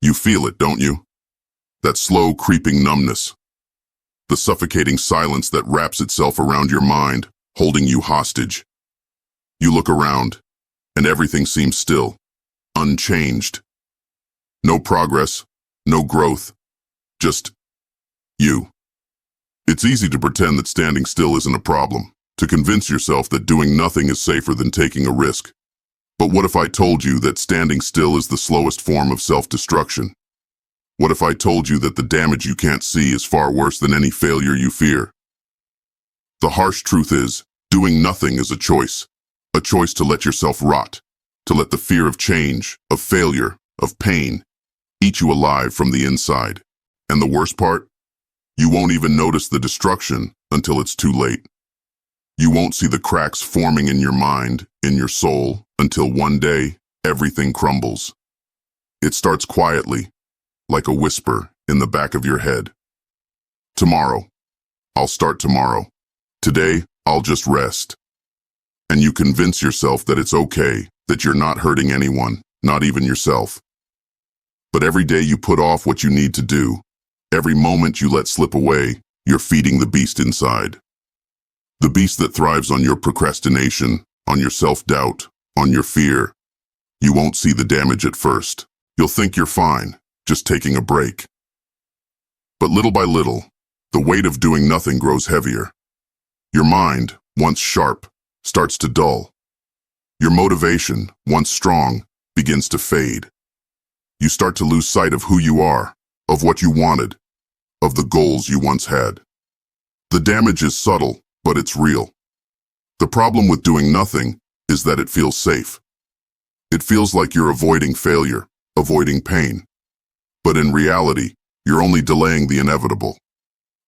You feel it, don't you? That slow, creeping numbness. The suffocating silence that wraps itself around your mind, holding you hostage. You look around, and everything seems still, unchanged. No progress, no growth, just you. It's easy to pretend that standing still isn't a problem, to convince yourself that doing nothing is safer than taking a risk. But what if I told you that standing still is the slowest form of self-destruction? What if I told you that the damage you can't see is far worse than any failure you fear? The harsh truth is, doing nothing is a choice to let yourself rot, to let the fear of change, of failure, of pain, eat you alive from the inside. And the worst part? You won't even notice the destruction until it's too late. You won't see the cracks forming in your mind, in your soul, until one day, everything crumbles. It starts quietly, like a whisper in the back of your head. Tomorrow. I'll start tomorrow. Today, I'll just rest. And you convince yourself that it's okay, that you're not hurting anyone, not even yourself. But every day you put off what you need to do, every moment you let slip away, you're feeding the beast inside. The beast that thrives on your procrastination, on your self-doubt, on your fear. You won't see the damage at first. You'll think you're fine, just taking a break. But little by little, the weight of doing nothing grows heavier. Your mind, once sharp, starts to dull. Your motivation, once strong, begins to fade. You start to lose sight of who you are, of what you wanted, of the goals you once had. The damage is subtle, but it's real. The problem with doing nothing is that it feels safe. It feels like you're avoiding failure, avoiding pain. But in reality, you're only delaying the inevitable.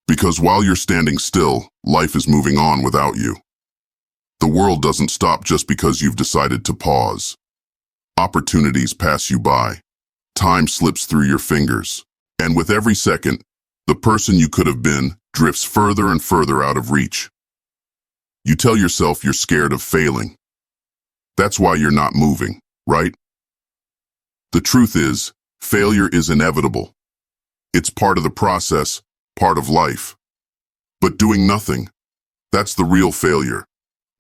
Because while you're standing still, life is moving on without you. The world doesn't stop just because you've decided to pause. Opportunities pass you by. Time slips through your fingers. And with every second, the person you could have been drifts further and further out of reach. You tell yourself you're scared of failing. That's why you're not moving, right? The truth is, failure is inevitable. It's part of the process, part of life. But doing nothing, that's the real failure.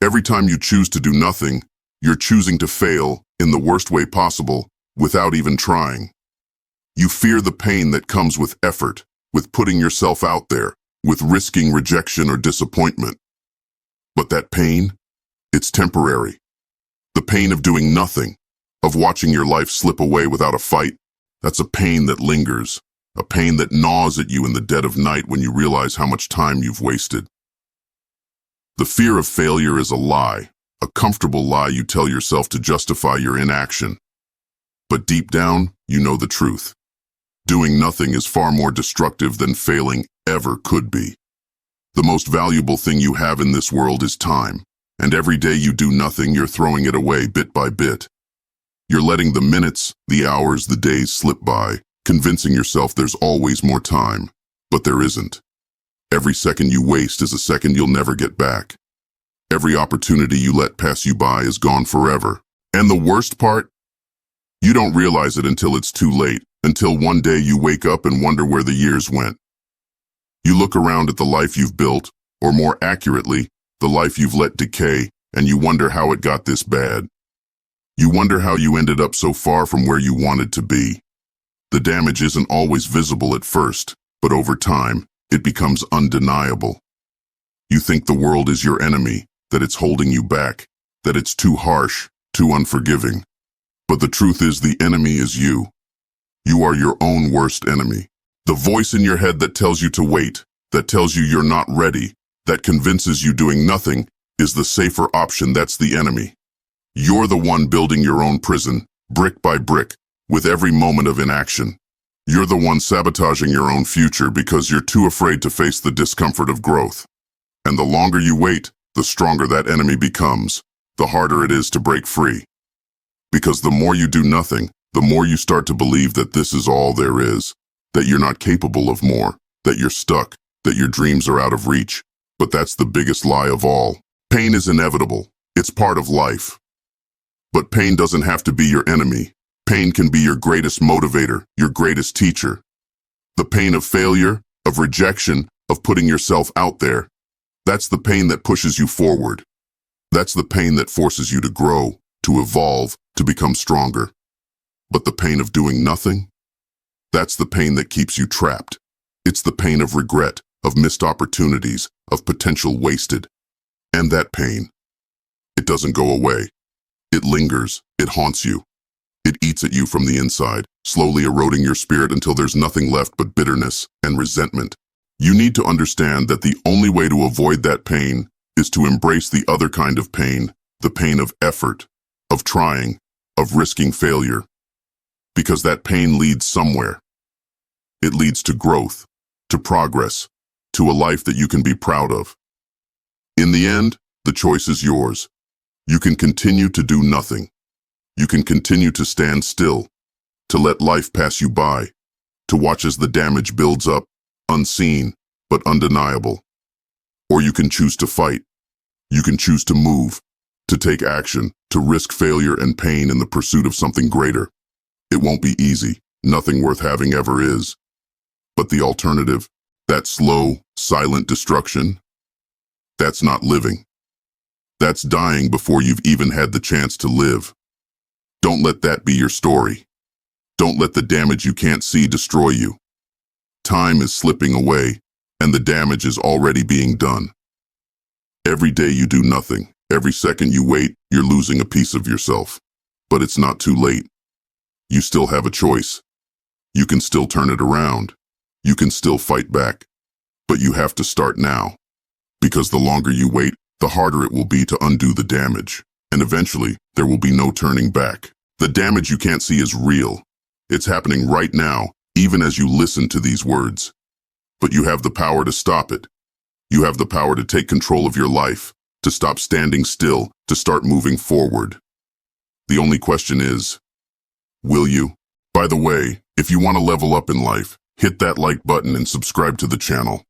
Every time you choose to do nothing, you're choosing to fail in the worst way possible without even trying. You fear the pain that comes with effort, with putting yourself out there, with risking rejection or disappointment. But that pain, it's temporary. The pain of doing nothing, of watching your life slip away without a fight, that's a pain that lingers, a pain that gnaws at you in the dead of night when you realize how much time you've wasted. The fear of failure is a lie, a comfortable lie you tell yourself to justify your inaction. But deep down, you know the truth. Doing nothing is far more destructive than failing ever could be. The most valuable thing you have in this world is time, and every day you do nothing, you're throwing it away bit by bit. You're letting the minutes, the hours, the days slip by, convincing yourself there's always more time, but there isn't. Every second you waste is a second you'll never get back. Every opportunity you let pass you by is gone forever. And the worst part? You don't realize it until it's too late, until one day you wake up and wonder where the years went. You look around at the life you've built, or more accurately, the life you've let decay, and you wonder how it got this bad. You wonder how you ended up so far from where you wanted to be. The damage isn't always visible at first, but over time, it becomes undeniable. You think the world is your enemy, that it's holding you back, that it's too harsh, too unforgiving. But the truth is the enemy is you. You are your own worst enemy. The voice in your head that tells you to wait, that tells you you're not ready, that convinces you doing nothing is the safer option. That's the enemy. You're the one building your own prison, brick by brick, with every moment of inaction. You're the one sabotaging your own future because you're too afraid to face the discomfort of growth. And the longer you wait, the stronger that enemy becomes, the harder it is to break free. Because the more you do nothing, the more you start to believe that this is all there is, that you're not capable of more, that you're stuck, that your dreams are out of reach. But that's the biggest lie of all. Pain is inevitable. It's part of life. But pain doesn't have to be your enemy. Pain can be your greatest motivator, your greatest teacher. The pain of failure, of rejection, of putting yourself out there. That's the pain that pushes you forward. That's the pain that forces you to grow, to evolve, to become stronger. But the pain of doing nothing? That's the pain that keeps you trapped. It's the pain of regret, of missed opportunities, of potential wasted. And that pain, it doesn't go away. It lingers, it haunts you. It eats at you from the inside, slowly eroding your spirit until there's nothing left but bitterness and resentment. You need to understand that the only way to avoid that pain is to embrace the other kind of pain, the pain of effort, of trying, of risking failure. Because that pain leads somewhere. It leads to growth, to progress, to a life that you can be proud of. In the end, the choice is yours. You can continue to do nothing. You can continue to stand still, to let life pass you by, to watch as the damage builds up, unseen, but undeniable. Or you can choose to fight. You can choose to move, to take action, to risk failure and pain in the pursuit of something greater. It won't be easy. Nothing worth having ever is. But the alternative, that slow, silent destruction, that's not living. That's dying before you've even had the chance to live. Don't let that be your story. Don't let the damage you can't see destroy you. Time is slipping away, and the damage is already being done. Every day you do nothing, every second you wait, you're losing a piece of yourself. But it's not too late. You still have a choice. You can still turn it around. You can still fight back. But you have to start now. Because the longer you wait, the harder it will be to undo the damage. And eventually, there will be no turning back. The damage you can't see is real. It's happening right now, even as you listen to these words. But you have the power to stop it. You have the power to take control of your life, to stop standing still, to start moving forward. The only question is, will you? By the way, if you want to level up in life, hit that like button and subscribe to the channel.